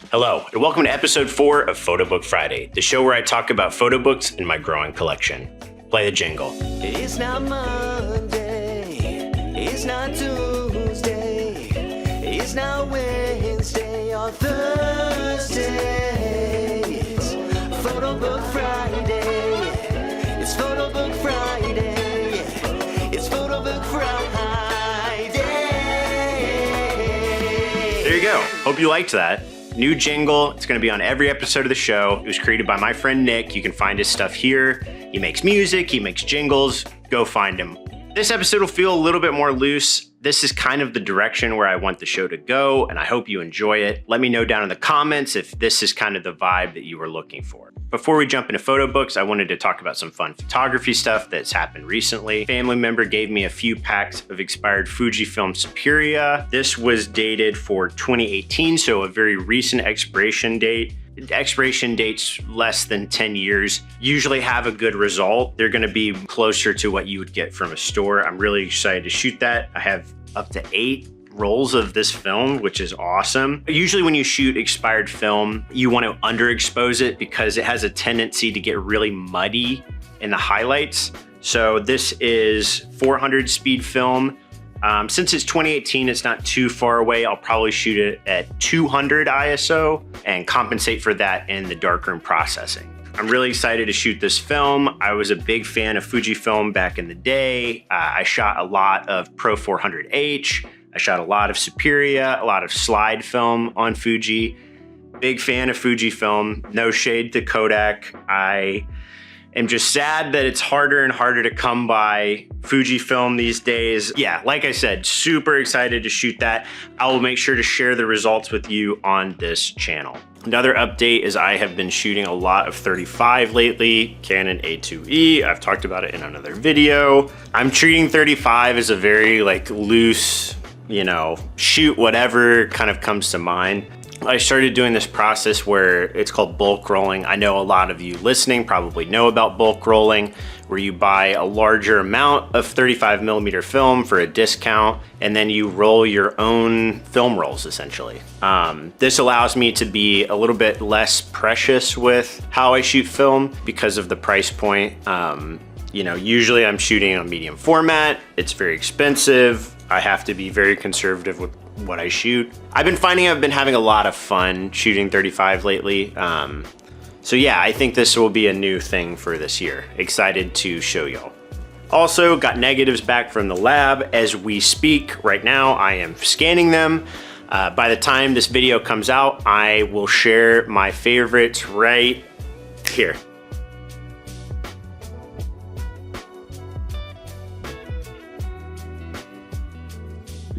Hello, and welcome to episode 4 of Photo Book Friday, the show where I talk about photo books in my growing collection. Play the jingle. It's not Monday, it's not Tuesday, it's not Wednesday or Thursday. It's Photo Book Friday. It's Photo Book Friday. It's Photo Book Friday. There you go. Hope you liked that. New jingle. It's going to be on every episode of the show. It was created by my friend Nick. You can find his stuff here. He makes music, he makes jingles. Go find him. This episode will feel a little bit more loose. This is kind of the direction where I want the show to go, and I hope you enjoy it. Let me know down in the comments if this is kind of the vibe that you were looking for. Before we jump into photo books, I wanted to talk about some fun photography stuff that's happened recently. A family member gave me a few packs of expired Fujifilm Superia. This was dated for 2018, so a very recent expiration date. Expiration dates less than 10 years usually have a good result. They're gonna be closer to what you would get from a store. I'm really excited to shoot that. I have up to 8 rolls of this film, which is awesome. Usually when you shoot expired film, you want to underexpose it because it has a tendency to get really muddy in the highlights. So this is 400 speed film. Since it's 2018, it's not too far away. I'll probably shoot it at 200 ISO and compensate for that in the darkroom processing. I'm really excited to shoot this film. I was a big fan of Fujifilm back in the day. I shot a lot of Pro 400H. I shot a lot of Superia, a lot of slide film on Fuji. Big fan of Fujifilm. No shade to Kodak. I am just sad that it's harder and harder to come by Fujifilm these days. Yeah, like I said, super excited to shoot that. I will make sure to share the results with you on this channel. Another update is I have been shooting a lot of 35 lately, Canon A2E. I've talked about it in another video. I'm treating 35 as a very loose, shoot whatever kind of comes to mind. I started doing this process where it's called bulk rolling. I know a lot of you listening probably know about bulk rolling, where you buy a larger amount of 35mm film for a discount, and then you roll your own film rolls, essentially. This allows me to be a little bit less precious with how I shoot film because of the price point. Usually I'm shooting on medium format. It's very expensive. I have to be very conservative with what I shoot. I've been finding I've been having a lot of fun shooting 35 lately. So yeah, I think this will be a new thing for this year. Excited to show y'all. Also got negatives back from the lab as we speak. Right now I am scanning them. By the time this video comes out, I will share my favorites right here.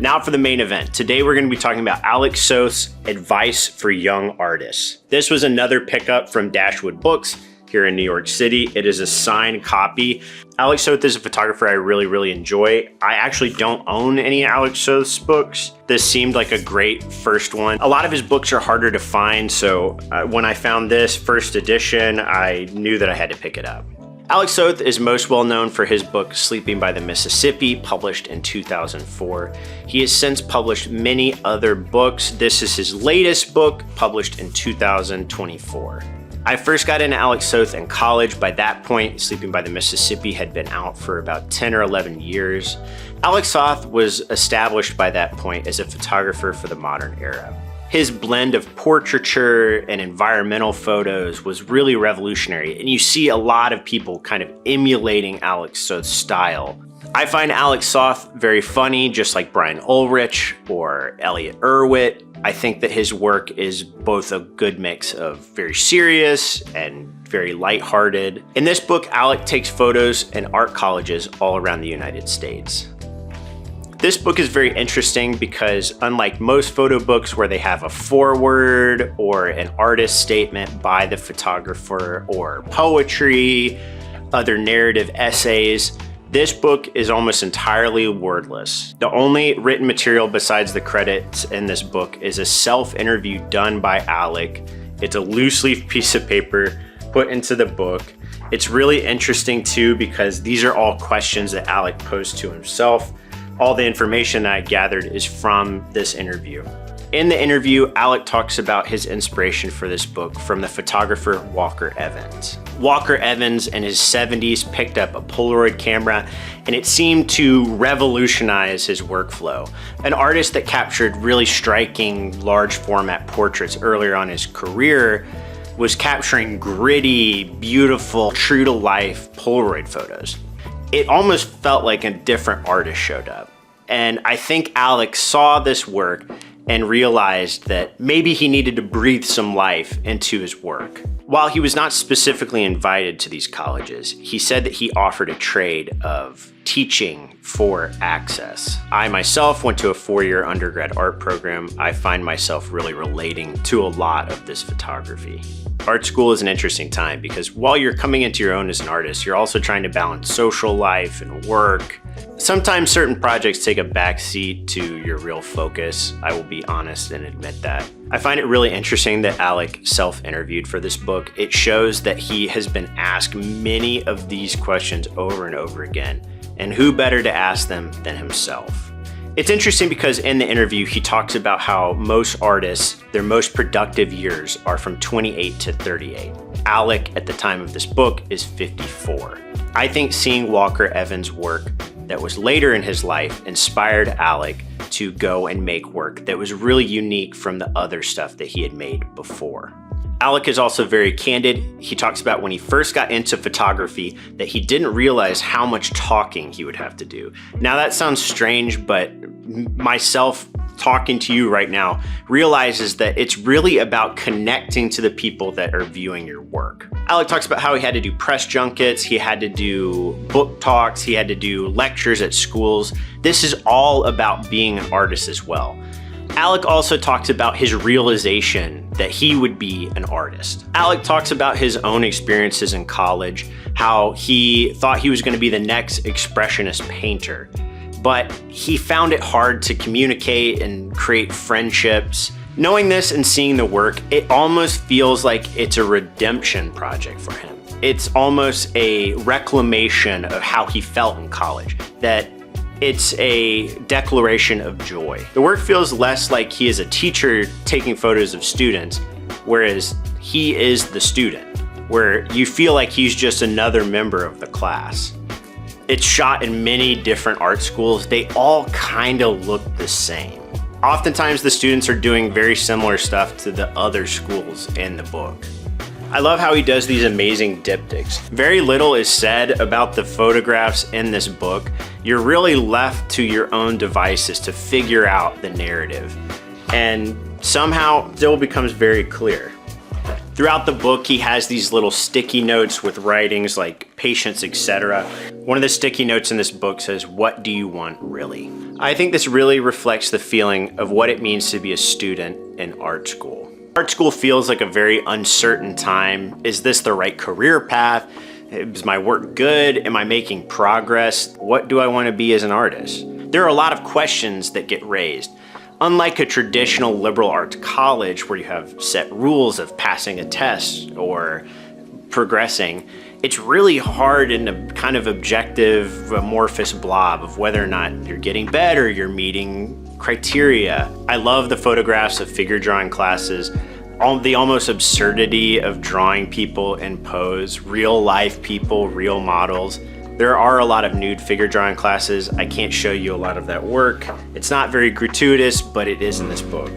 Now for the main event. Today we're going to be talking about Alec Soth's Advice for Young Artists. This was another pickup from Dashwood Books here in New York City. It is a signed copy. Alec Soth is a photographer I really enjoy. I actually don't own any Alec Soth's books. This seemed like a great first one. A lot of his books are harder to find, so when I found this first edition, I knew that I had to pick it up. Alec Soth is most well known for his book Sleeping by the Mississippi, published in 2004. He has since published many other books. This is his latest book, published in 2024. I first got into Alec Soth in college. By that point, Sleeping by the Mississippi had been out for about 10 or 11 years. Alec Soth was established by that point as a photographer for the modern era. His blend of portraiture and environmental photos was really revolutionary, and you see a lot of people kind of emulating Alec Soth's style. I find Alec Soth very funny, just like Brian Ulrich or Elliot Erwitt. I think that his work is both a good mix of very serious and very lighthearted. In this book, Alec takes photos in art colleges all around the United States. This book is very interesting because unlike most photo books where they have a foreword or an artist statement by the photographer or poetry, other narrative essays, this book is almost entirely wordless. The only written material besides the credits in this book is a self-interview done by Alec. It's a loose leaf piece of paper put into the book. It's really interesting too because these are all questions that Alec posed to himself. All the information that I gathered is from this interview. In the interview, Alec talks about his inspiration for this book from the photographer Walker Evans. Walker Evans in his 70s picked up a Polaroid camera, and it seemed to revolutionize his workflow. An artist that captured really striking large format portraits earlier on in his career was capturing gritty, beautiful, true to life Polaroid photos. It almost felt like a different artist showed up. And I think Alec saw this work and realized that maybe he needed to breathe some life into his work. While he was not specifically invited to these colleges, he said that he offered a trade of teaching for access. I myself went to a 4-year undergrad art program. I find myself really relating to a lot of this photography. Art school is an interesting time because while you're coming into your own as an artist, you're also trying to balance social life and work. Sometimes certain projects take a back seat to your real focus. I will be honest and admit that. I find it really interesting that Alec self-interviewed for this book. It shows that he has been asked many of these questions over and over again, and who better to ask them than himself? It's interesting because in the interview, he talks about how most artists, their most productive years are from 28 to 38. Alec, at the time of this book, is 54. I think seeing Walker Evans' work that was later in his life inspired Alec to go and make work that was really unique from the other stuff that he had made before. Alec is also very candid. He talks about when he first got into photography that he didn't realize how much talking he would have to do. Now that sounds strange, but myself talking to you right now realizes that it's really about connecting to the people that are viewing your work. Alec talks about how he had to do press junkets, he had to do book talks, he had to do lectures at schools. This is all about being an artist as well. Alec also talks about his realization that he would be an artist. Alec talks about his own experiences in college, how he thought he was going to be the next expressionist painter, but he found it hard to communicate and create friendships. Knowing this and seeing the work, it almost feels like it's a redemption project for him. It's almost a reclamation of how he felt in college, that it's a declaration of joy. The work feels less like he is a teacher taking photos of students, whereas he is the student, where you feel like he's just another member of the class. It's shot in many different art schools. They all kind of look the same. Oftentimes the students are doing very similar stuff to the other schools in the book. I love how he does these amazing diptychs. Very little is said about the photographs in this book. You're really left to your own devices to figure out the narrative, and somehow still becomes very clear. Throughout the book, he has these little sticky notes with writings like patience, etc. One of the sticky notes in this book says, "What do you want, really?" I think this really reflects the feeling of what it means to be a student in art school. Art school feels like a very uncertain time. Is this the right career path? Is my work good? Am I making progress? What do I want to be as an artist? There are a lot of questions that get raised. Unlike a traditional liberal arts college where you have set rules of passing a test or progressing, it's really hard in a kind of objective, amorphous blob of whether or not you're getting better, you're meeting criteria. I love the photographs of figure drawing classes, the almost absurdity of drawing people in pose, real life people, real models. There are a lot of nude figure drawing classes. I can't show you a lot of that work. It's not very gratuitous, but it is in this book.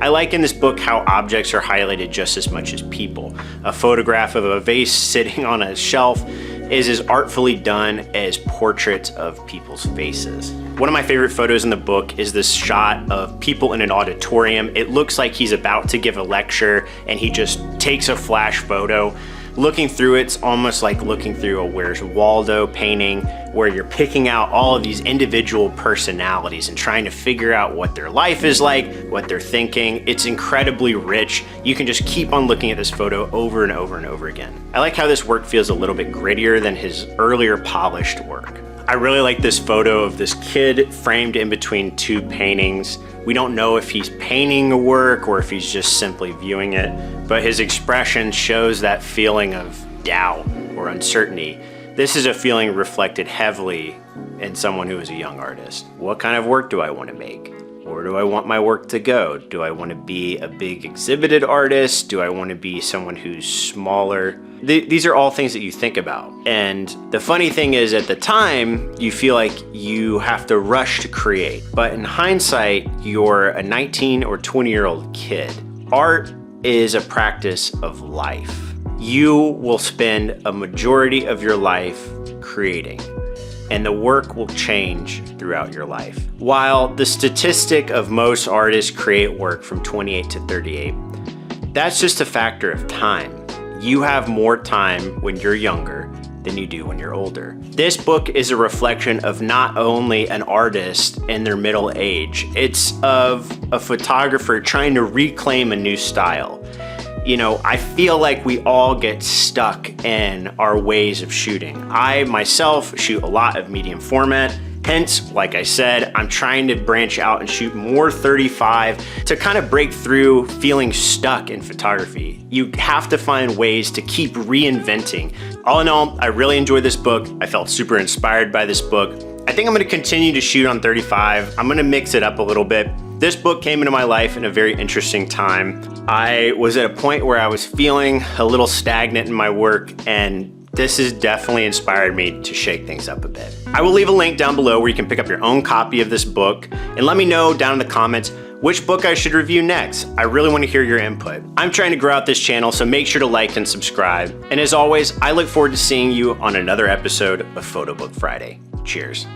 I like in this book how objects are highlighted just as much as people. A photograph of a vase sitting on a shelf is as artfully done as portraits of people's faces. One of my favorite photos in the book is this shot of people in an auditorium. It looks like he's about to give a lecture and he just takes a flash photo. Looking through it's almost like looking through a Where's Waldo painting where you're picking out all of these individual personalities and trying to figure out what their life is like, what they're thinking. It's incredibly rich. You can just keep on looking at this photo over and over and over again. I like how this work feels a little bit grittier than his earlier polished work. I really like this photo of this kid framed in between two paintings. We don't know if he's painting a work or if he's just simply viewing it, but his expression shows that feeling of doubt or uncertainty. This is a feeling reflected heavily in someone who is a young artist. What kind of work do I want to make? Where do I want my work to go? Do I want to be a big exhibited artist? Do I want to be someone who's smaller? These are all things that you think about. And the funny thing is, at the time, you feel like you have to rush to create. But in hindsight, you're a 19 or 20-year-old kid. Art is a practice of life. You will spend a majority of your life creating, and the work will change throughout your life. While the statistic of most artists create work from 28 to 38, that's just a factor of time. You have more time when you're younger than you do when you're older. This book is a reflection of not only an artist in their middle age, it's of a photographer trying to reclaim a new style. You know, I feel like we all get stuck in our ways of shooting. I myself shoot a lot of medium format. Hence, like I said, I'm trying to branch out and shoot more 35 to kind of break through feeling stuck in photography. You have to find ways to keep reinventing. All in all, I really enjoyed this book. I felt super inspired by this book. I think I'm gonna continue to shoot on 35. I'm gonna mix it up a little bit. This book came into my life in a very interesting time. I was at a point where I was feeling a little stagnant in my work, and this has definitely inspired me to shake things up a bit. I will leave a link down below where you can pick up your own copy of this book, and let me know down in the comments which book I should review next. I really want to hear your input. I'm trying to grow out this channel, so make sure to like and subscribe. And as always, I look forward to seeing you on another episode of Photo Book Friday. Cheers.